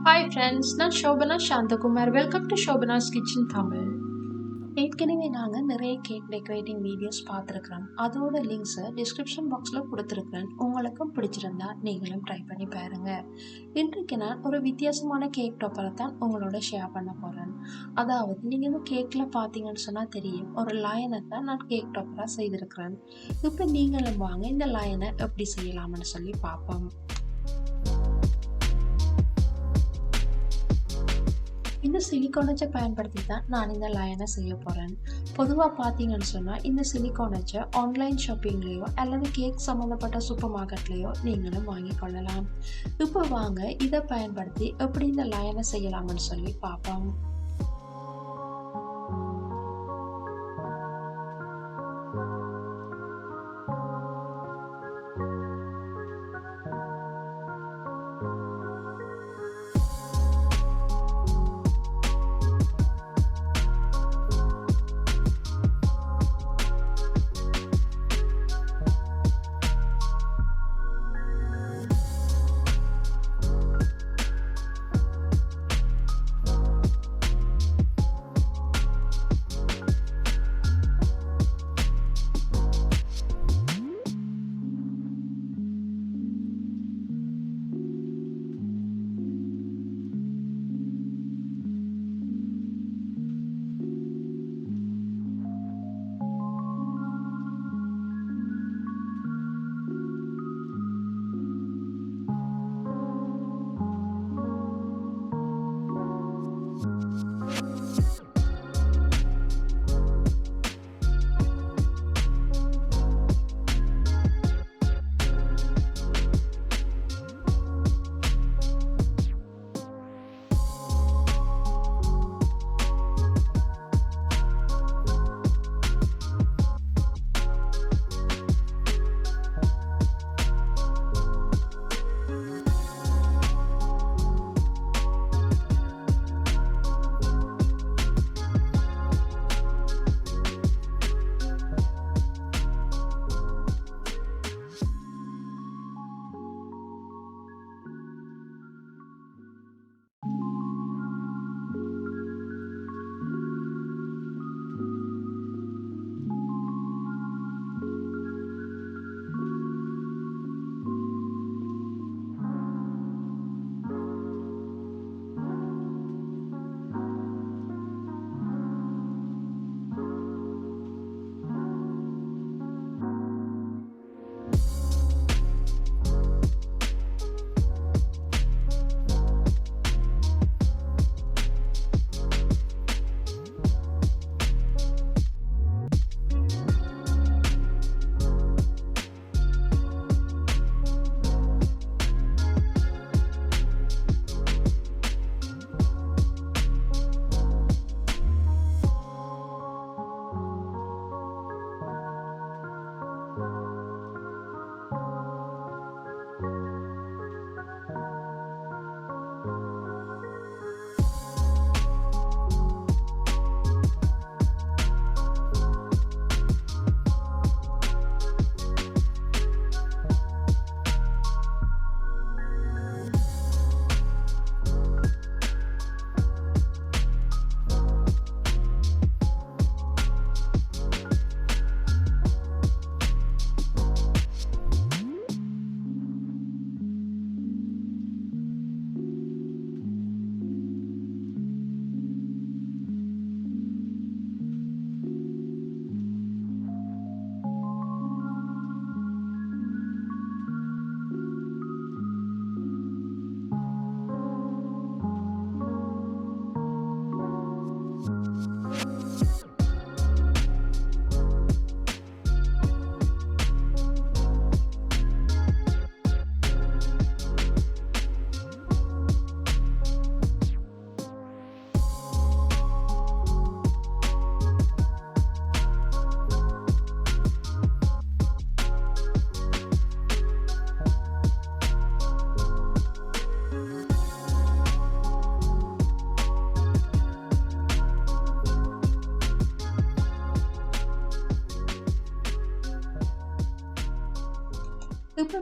Hi friends, நான் Shobana Shantakumar. Welcome to Shobana's Kitchen Tamil. ஏற்கனவே நாங்கள் நிறைய கேக் டெக்கரேட்டிங் வீடியோஸ் பார்த்துருக்குறோம். அதோட லிங்க்ஸை டிஸ்கிரிப்ஷன் பாக்ஸில் கொடுத்துருக்குறேன். உங்களுக்கும் பிடிச்சிருந்தா நீங்களும் ட்ரை பண்ணி பாருங்கள். இன்றைக்கு நான் ஒரு வித்தியாசமான கேக் டாப்பரை தான் உங்களோட ஷேர் பண்ண போகிறேன். அதாவது நீங்கள் இந்த கேக்கில் பார்த்தீங்கன்னு சொன்னால் தெரியும், ஒரு லயனை தான் நான் கேக் டாப்பராக செய்திருக்கிறேன். இப்போ நீங்களும் வாங்க இந்த லயனை எப்படி செய்யலாம்னு சொல்லி பார்ப்போம். இந்த சிலிக்கான் அச்சை பயன்படுத்தி தான் நான் இந்த லயனை செய்ய போகிறேன். பொதுவாக பார்த்தீங்கன்னு சொன்னால் இந்த சிலிக்கான் அச்சை ஆன்லைன் ஷாப்பிங்லேயோ அல்லது கேக் சம்மந்தப்பட்ட சூப்பர் மார்க்கெட்லேயோ நீங்களும் வாங்கி கொள்ளலாம். இப்போ வாங்க இதை பயன்படுத்தி எப்படி இந்த லயனை செய்யலாம்னு சொல்லி பார்ப்போம்.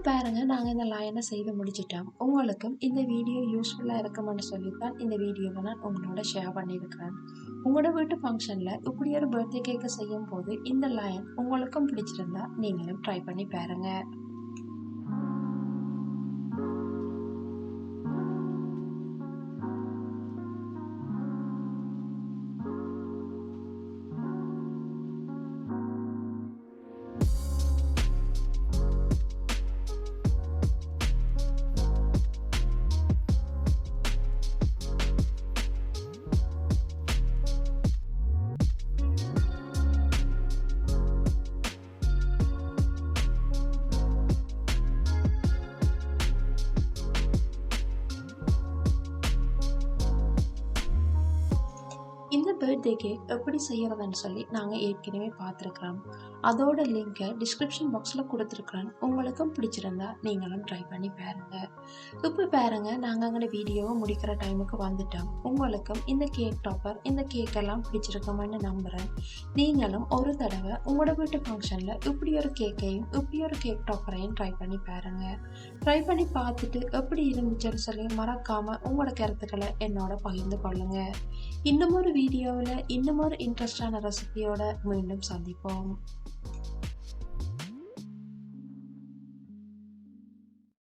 பாருங்க, நாங்கள் இந்த லைனை செய்து முடிச்சிட்டோம். உங்களுக்கும் இந்த வீடியோ யூஸ்ஃபுல்லாக இருக்குமென்னு சொல்லித்தான் இந்த வீடியோவை நான் உங்களோட ஷேர் பண்ணியிருக்கிறேன். உங்களோட வீட்டு ஃபங்க்ஷனில் இப்படி ஒரு பர்த்டே கேக்கை செய்யும் போது இந்த லைன் உங்களுக்கும் பிடிச்சிருந்தா நீங்களும் ட்ரை பண்ணி பாருங்க. இந்த பர்த்டே கேக் எப்படி செய்கிறதுன்னு சொல்லி நாங்கள் ஏற்கனவே பார்த்துருக்குறோம். அதோட லிங்கை டிஸ்கிரிப்ஷன் பாக்ஸில் கொடுத்துருக்குறேன். உங்களுக்கும் பிடிச்சிருந்தா நீங்களும் ட்ரை பண்ணி பாருங்கள். இப்போ பாருங்கள், நாங்கள் எங்களோட வீடியோவை முடிக்கிற டைமுக்கு வந்துட்டோம். உங்களுக்கும் இந்த கேக் டாப்பர் இந்த கேக்கெல்லாம் பிடிச்சிருக்கோம்னு நம்புகிறேன். நீங்களும் ஒரு தடவை உங்களோட வீட்டு ஃபங்க்ஷனில் இப்படி ஒரு கேக்கையும் இப்படி ஒரு கேக் டாப்பரையும் ட்ரை பண்ணி பாருங்கள். ட்ரை பண்ணி பார்த்துட்டு எப்படி இருந்துச்சுன்னு சொல்லி மறக்காமல் உங்களோட கருத்துக்களை என்னோட பகிர்ந்து கொள்ளுங்கள். இன்னும் ஒரு வீடியோவில் இன்னும் ஒரு இன்ட்ரெஸ்டான ரெசிபியோட மீண்டும் சந்திப்போம்.